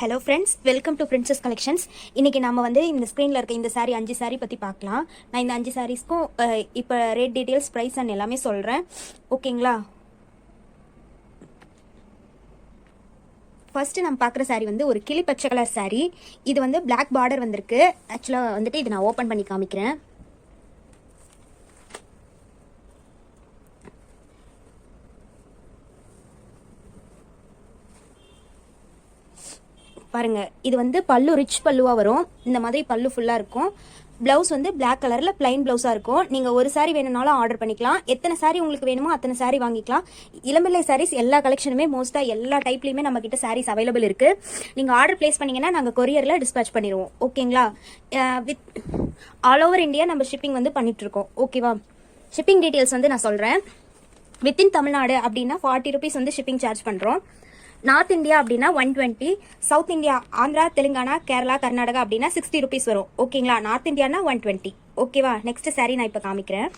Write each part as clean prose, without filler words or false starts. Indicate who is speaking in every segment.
Speaker 1: Hello friends, welcome to princess collections. இன்றைக்கி நம்ம வந்து இந்த ஸ்க்ரீனில் இருக்க இந்த சாரீ 5 சாரீ பற்றி பார்க்கலாம். நான் இந்த 5 சாரீஸ்க்கும் இப்போ ரேட் டீட்டெயில்ஸ், ப்ரைஸ் அண்ட் எல்லாமே சொல்கிறேன். ஓகேங்களா? ஃபர்ஸ்ட்டு நம்ம பார்க்குற சாரீ வந்து ஒரு கிளி பச்சை கலர் சாரீ. இது வந்து பிளாக் பார்டர் வந்திருக்கு. ஆக்சுவலாக வந்துட்டு இது நான் ஓப்பன் பண்ணி காமிக்கிறேன். பாருங்க, இது வந்து பல்லு ரிச் பல்லுவாக வரும். இந்த மாதிரி பல்லு ஃபுல்லாக இருக்கும். ப்ளவுஸ் வந்து பிளாக் கலரில் பிளைன் ப்ளவுஸாக இருக்கும். நீங்கள் ஒரு சாரீ வேணும்னாலும் ஆர்டர் பண்ணிக்கலாம். எத்தனை சாரீ உங்களுக்கு வேணுமோ அத்தனை சாரீ வாங்கிக்கலாம். இளம்பிள்ளை சாரீஸ் எல்லா கலெக்ஷனுமே மோஸ்ட்டாக எல்லா டைப்லேயுமே நம்ம கிட்ட சாரீஸ் அவைலபிள் இருக்குது. நீங்கள் ஆர்டர் பிளேஸ் பண்ணிங்கன்னா நாங்கள் கொரியரில் டிஸ்பேச் பண்ணிடுவோம். ஓகேங்களா? வித் ஆல் ஓவர் இந்தியா நம்ம ஷிப்பிங் வந்து பண்ணிகிட்ருக்கோம். ஓகேவா? ஷிப்பிங் டீட்டெயில்ஸ் வந்து நான் சொல்கிறேன். வித்தின் தமிழ்நாடு அப்படின்னா 40 ருபீஸ் வந்து ஷிப்பிங் சார்ஜ் பண்ணுறோம். நார்த் இந்தியா அப்படின்னா 120, சவுத் இந்தியா ஆந்திரா, தெலுங்கானா, கேரளா, கர்நாடகா அப்படின்னா 60 ருபீஸ் வரும். ஓகேங்களா? North Indiana 120. ஓகேவா? நெக்ஸ்ட் சாரீ நான் இப்போ காமிக்கிறேன்.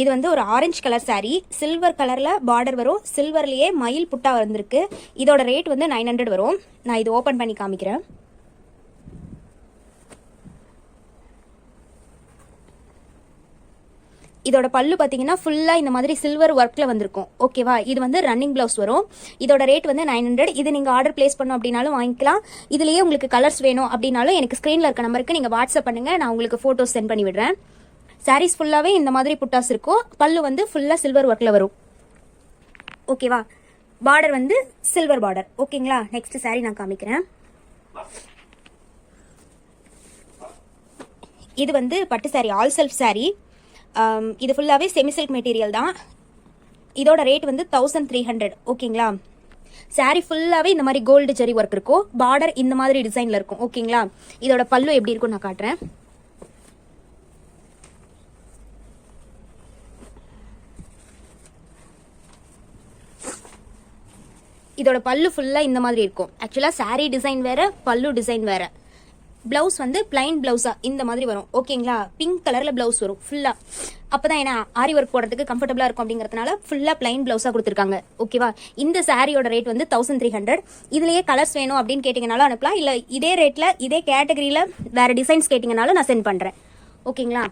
Speaker 1: இது வந்து ஒரு ஆரஞ்சு கலர் சாரீ. சில்வர் கலர்ல பார்டர் வரும். சில்வர்லயே மயில் புட்டா வந்திருக்கு. இதோட ரேட் வந்து 900 வரும். நான் இது ஓபன் பண்ணி காமிக்கிறேன். இதோட பல்லு பார்த்தீங்கன்னா ஃபுல்லாக இந்த மாதிரி சில்வர் ஒர்க்கில் வந்திருக்கும். ஓகேவா? இது வந்து ரன்னிங் ப்ளவுஸ் வரும். இதோட ரேட் வந்து 900. இது நீங்கள் ஆர்டர் பிளேஸ் பண்ணோம் அப்படின்னாலும் வாங்கிக்கலாம். இதுலேயே உங்களுக்கு கலர்ஸ் வேணும் அப்படின்னாலும் எனக்கு ஸ்க்ரீனில் இருக்க நம்பருக்கு நீங்கள் வாட்ஸ்அப் பண்ணுங்கள். நான் உங்களுக்கு ஃபோட்டோஸ் சென்ட் பண்ணி விடுறேன். சாரீஸ் ஃபுல்லாகவே இந்த மாதிரி புட்டாஸ் இருக்கும். பல்லு வந்து ஃபுல்லாக சில்வர் ஒர்க்கில் வரும். ஓகேவா? பார்டர் வந்து சில்வர் பார்டர். ஓகேங்களா? நெக்ஸ்ட் சாரீ நான் காமிக்கிறேன். இது வந்து பட்டு சாரீ, ஆல் செல்ஃப் சாரீ. இது ஃபுல்லாகவே செமி சில்க் மெட்டீரியல் தான். இதோட ரேட் வந்து 1300. ஓகேங்களா? சாரீ ஃபுல்லாகவே இந்த மாதிரி கோல்டு ஜெரி ஒர்க் இருக்கும். பார்டர் இந்த மாதிரி டிசைனில் இருக்கும். ஓகேங்களா? இதோட பல்லு எப்படி இருக்கும் நான் காட்டுறேன். இதோட பல்லு ஃபுல்லாக இந்த மாதிரி இருக்கும். ஆக்சுவலாக சாரீ டிசைன் வேற, பல்லு டிசைன் வேற. பிளவுஸ் வந்து பிளைன் பிளவுஸா இந்த மாதிரி வரும். ஓகேங்களா? பிங்க் கலர்ல பிளவுஸ் வரும் ஃபுல்லா. அப்பதான் ஏன்னா ஆரி ஒர்க் போடுறதுக்கு கம்ஃபர்டபுளா இருக்கும் அப்படிங்கறதுனால ஃபுல்லா பிளைன் பிளவுஸா கொடுத்துருக்காங்க. ஓகேவா? இந்த சாரியோட ரேட் வந்து 1300. இதுலயே கலர்ஸ் வேணும் அப்படின்னு கேட்டீங்கனாலும் அனுப்பலாம். இல்ல இதே ரேட்ல இதே கேட்டகரியில வேற டிசைன்ஸ் கேட்டீங்கனாலும் நான் சென்ட் பண்றேன். ஓகேங்களா?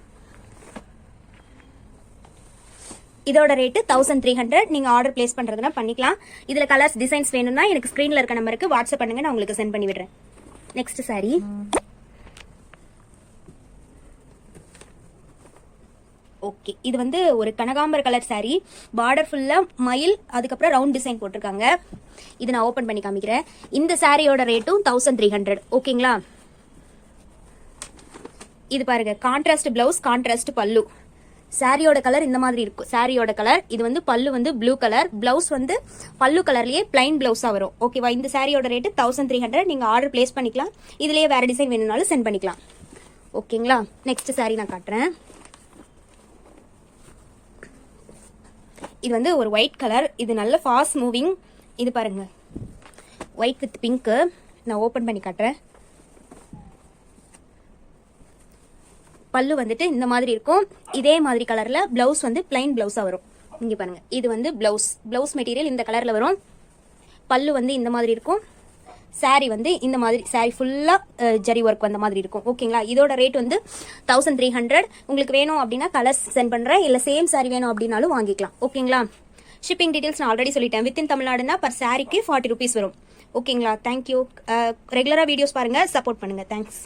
Speaker 1: இதோட ரேட்டு 1300. நீங்க ஆர்டர் பிளேஸ் பண்றதுனா பண்ணிக்கலாம். இதுல கலர்ஸ் டிசைன்ஸ் வேணும்னா எனக்கு ஸ்கிரீன்ல இருக்க நம்பருக்கு வாட்ஸ்அப் பண்ணுங்க. நான் உங்களுக்கு சென்ட் பண்ணி விடுறேன். Next sorry. ஓகே, இது வந்து ஒரு கனகாம்பர கலர் சாரி. பார்டர் ஃபுல்லா மயில், அதுக்கப்புறம் ரவுண்ட் டிசைன் போட்டிருக்காங்க. இது நான் ஓபன் பண்ணி காமிக்கிறேன். இந்த சாரியோட ரேட்டும் 1300. ஓகேங்களா? இது பாருங்க, கான்ட்ராஸ்ட் பிளவுஸ், கான்ட்ராஸ்ட் பல்லு. சாரியோட கலர் இந்த மாதிரி இருக்கும். சாரியோட கலர் இது வந்து பல்லு வந்து ப்ளூ கலர். பிளவுஸ் வந்து பல்லு கலர்லயே பிளைன் பிளவுஸா வரும். ஓகேவா? இந்த சாரியோட ரேட்டு 1300. நீங்க ஆர்டர் பிளேஸ் பண்ணிக்கலாம். இதுலயே வேற டிசைன் வேணும்னாலும் சென்ட் பண்ணிக்கலாம். ஓகேங்களா? நெக்ஸ்ட் சாரி நான் காட்டுறேன். இது வந்து ஒரு ஒயிட் கலர். இது நல்ல ஃபாஸ்ட் மூவிங். இது பாருங்க, ஒயிட் வித் பிங்க். நான் ஓபன் பண்ணி காட்டுறேன். பல்லு வந்துட்டு இந்த மாதிரி இருக்கும். இதே மாதிரி கலர்ல பிளவுஸ் வந்து பிளைன் பிளவுஸா வரும். இங்க பாருங்க, இது வந்து பிளவுஸ் மெட்டீரியல் இந்த கலர்ல வரும். பல்லு வந்து இந்த மாதிரி இருக்கும். சாரி வந்து இந்த மாதிரி, சாரி ஃபுல்லா ஜரி ஒர்க் வந்த மாதிரி இருக்கும். ஓகேங்களா? இதோட ரேட் வந்து 1300. உங்களுக்கு வேணும் அப்படின்னா கலர்ஸ் சென்ட் பண்றேன். இல்ல சேம் சாரி வேணும் அப்படின்னாலும் வாங்கிக்கலாம். ஓகேங்களா? ஷிப்பிங் டீடைல்ஸ் நான் ஆல்ரெடி சொல்லிட்டேன். வித்தின் தமிழ்நாடுனா பர் சாரிக்கு 40 ருபீஸ் வரும். ஓகேங்களா? தேங்க்யூ. ரெகுலரா வீடியோஸ் பாருங்க, சப்போர்ட் பண்ணுங்க. தேங்க்ஸ்.